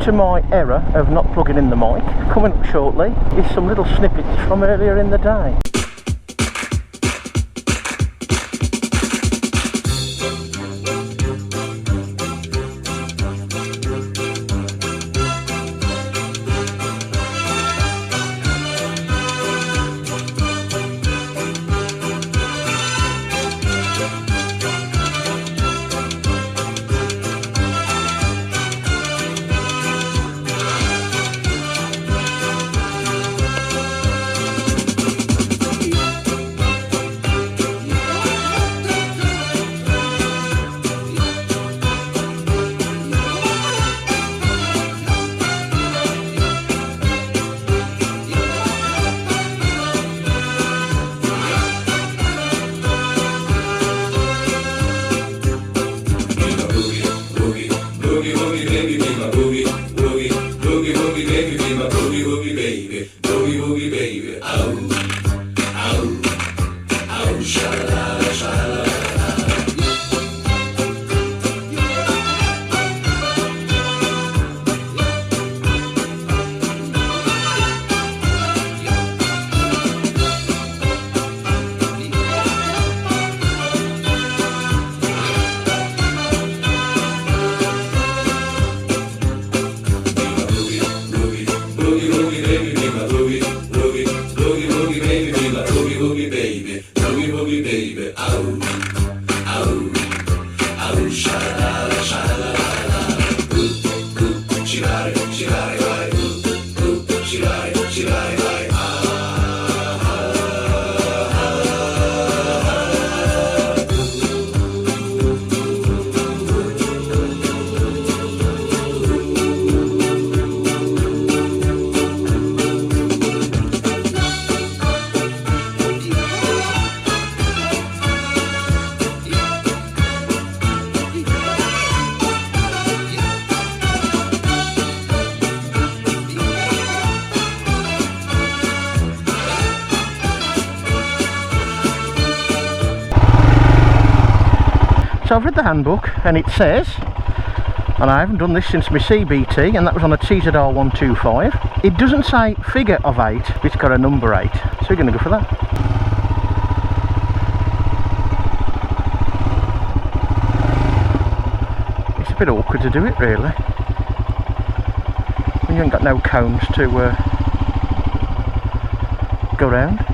to my error of not plugging in the mic, coming up shortly is some little snippets from earlier in the day. So I've read the handbook and it says, and I haven't done this since my CBT, and that was on a TZR125, it doesn't say figure of 8, but it's got a number 8, so we're going to go for that. It's a bit awkward to do it really, when you ain't got no cones to go round.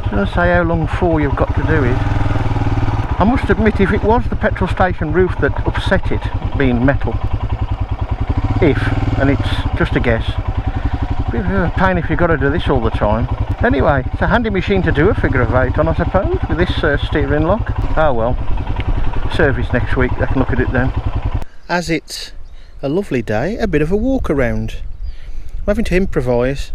Doesn't say how long for you've got to do it. I must admit, if it was the petrol station roof that upset it, being metal, and it's just a guess, bit of a pain if you've got to do this all the time. Anyway, it's a handy machine to do a figure of 8 on, I suppose, with this steering lock. Oh well, service next week, I can look at it then. As it's a lovely day, a bit of a walk around. I'm having to improvise.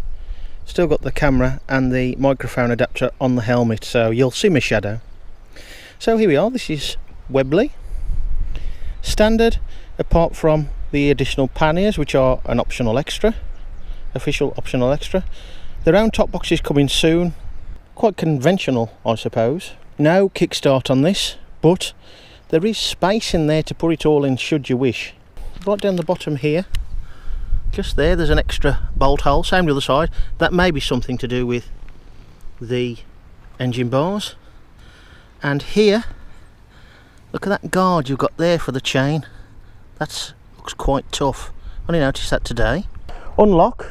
Still got the camera and the microphone adapter on the helmet, so you'll see my shadow. So here we are, this is Webley. Standard, apart from the additional panniers, which are an optional extra. Official optional extra. The round top box is coming soon. Quite conventional, I suppose. No kickstart on this, but there is space in there to put it all in should you wish. Right down the bottom here, just there's an extra bolt hole, same the other side. That may be something to do with the engine bars. And here, look at that guard you've got there for the chain. That looks quite tough. I only noticed that today. Unlock.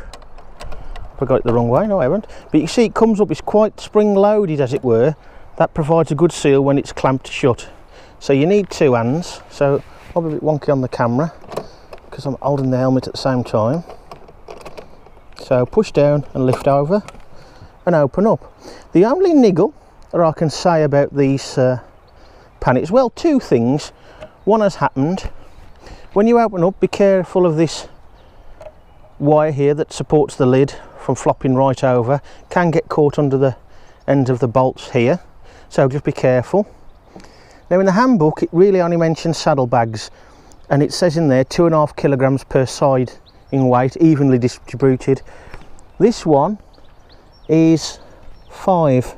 I got it the wrong way, no I haven't. But you see it comes up, it's quite spring loaded as it were. That provides a good seal when it's clamped shut. So you need two hands, so I'll be a bit wonky on the camera because I'm holding the helmet at the same time. So push down and lift over and open up. The only niggle that I can say about these panniers, well, two things. One has happened. When you open up, be careful of this wire here that supports the lid from flopping right over. Can get caught under the end of the bolts here, so just be careful. Now in the handbook it really only mentions saddlebags, and it says in there 2.5 kilograms per side in weight, evenly distributed. This one is 5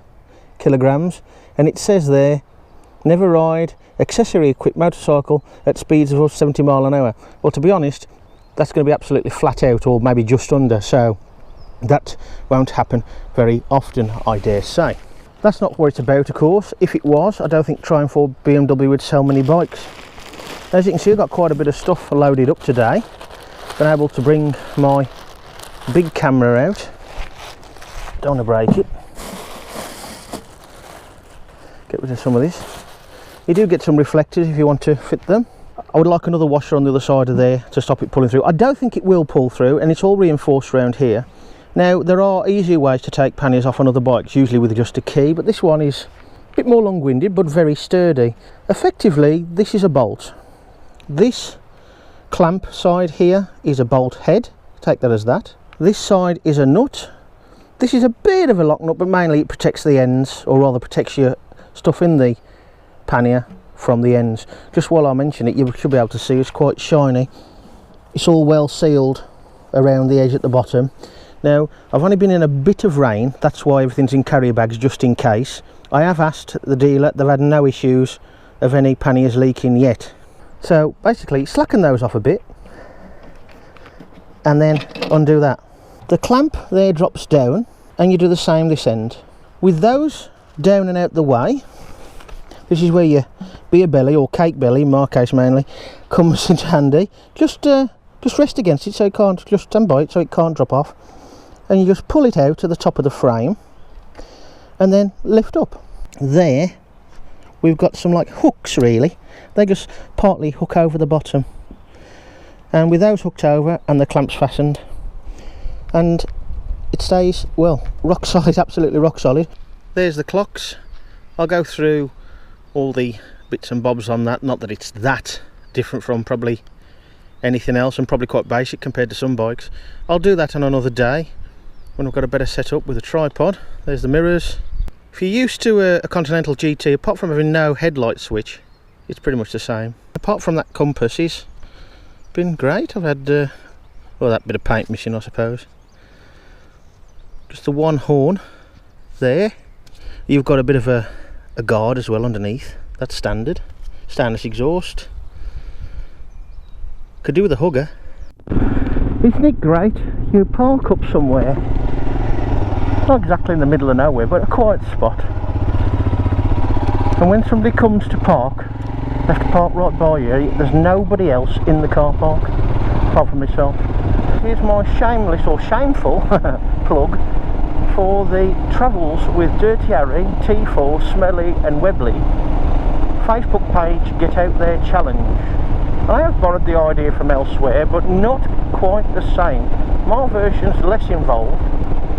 kilograms, and it says there, never ride accessory equipped motorcycle at speeds of 70 miles an hour. Well, to be honest, that's going to be absolutely flat out, or maybe just under, so that won't happen very often, I dare say. That's not what it's about, of course. If it was, I don't think Triumph or BMW would sell many bikes. As you can see, I've got quite a bit of stuff loaded up today. Been able to bring my big camera out. Don't want to break it. Get rid of some of this. You do get some reflectors if you want to fit them. I would like another washer on the other side of there to stop it pulling through. I don't think it will pull through, and it's all reinforced around here. Now, there are easier ways to take panniers off on other bikes, usually with just a key, but this one is a bit more long-winded but very sturdy. Effectively, this is a bolt. This clamp side here is a bolt head, take that as that. This side is a nut. This is a bit of a lock nut, but mainly it protects the ends, or rather protects your stuff in the pannier from the ends. Just while I mention it, you should be able to see it's quite shiny. It's all well sealed around the edge at the bottom. Now, I've only been in a bit of rain, that's why everything's in carrier bags just in case. I have asked the dealer, they've had no issues of any panniers leaking yet. So basically slacken those off a bit and then undo that. The clamp there drops down, and you do the same this end. With those down and out the way, this is where your beer belly, or cake belly in my case mainly, comes into handy. Just rest against it so it can't, just stand by it so it can't drop off, and you just pull it out to the top of the frame and then lift up. There we've got some like hooks, really. They just partly hook over the bottom, and with those hooked over and the clamps fastened, and it stays, well, rock solid, absolutely rock solid. There's the clocks. I'll go through all the bits and bobs on that, not that it's that different from probably anything else, and probably quite basic compared to some bikes. I'll do that on another day when I've got a better setup with a tripod. There's the mirrors. If you're used to a Continental GT, apart from having no headlight switch, it's pretty much the same. Apart from that compass, it's been great. I've had well, that bit of paint missing, I suppose. Just the one horn there. You've got a bit of a guard as well underneath. That's standard. Stainless exhaust. Could do with a hugger. Isn't it great? You park up somewhere, not exactly in the middle of nowhere, but a quiet spot, and when somebody comes to park, they have to park right by you. There's nobody else in the car park apart from myself. Here's my shameless or shameful plug for the Travels with Dirty Harry, T4, Smelly and Webley Facebook page Get Out There Challenge. I have borrowed the idea from elsewhere, but not quite the same. My version's less involved.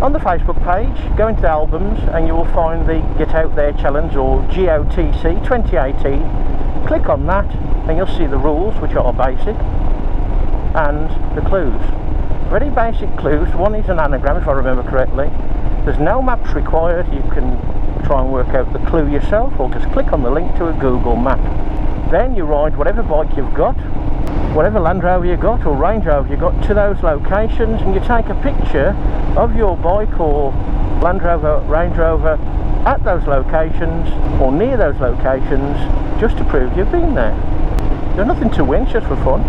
On the Facebook page, go into the albums and you will find the Get Out There Challenge, or GOTC 2018. Click on that and you'll see the rules, which are basic, and the clues. Very basic clues. One is an anagram, if I remember correctly. There's no maps required. You can try and work out the clue yourself, or just click on the link to a Google map. Then you ride whatever bike you've got, whatever Land Rover you got or Range Rover you got, to those locations, and you take a picture of your bike or Land Rover, Range Rover at those locations or near those locations, just to prove you've been there. There's nothing to win, just for fun.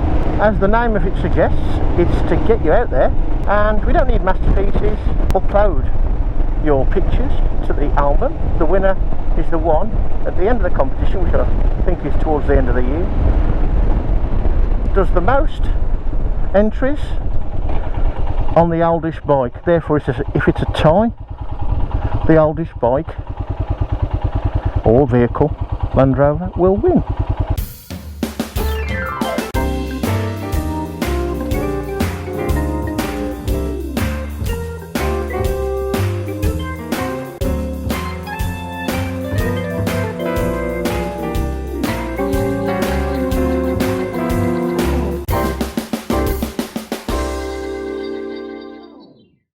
As the name of it suggests, it's to get you out there, and we don't need masterpieces. Upload your pictures to the album. The winner is the one at the end of the competition, which I think is towards the end of the year, does the most entries on the oldest bike. Therefore, if it's a tie, the oldest bike or vehicle, Land Rover, will win.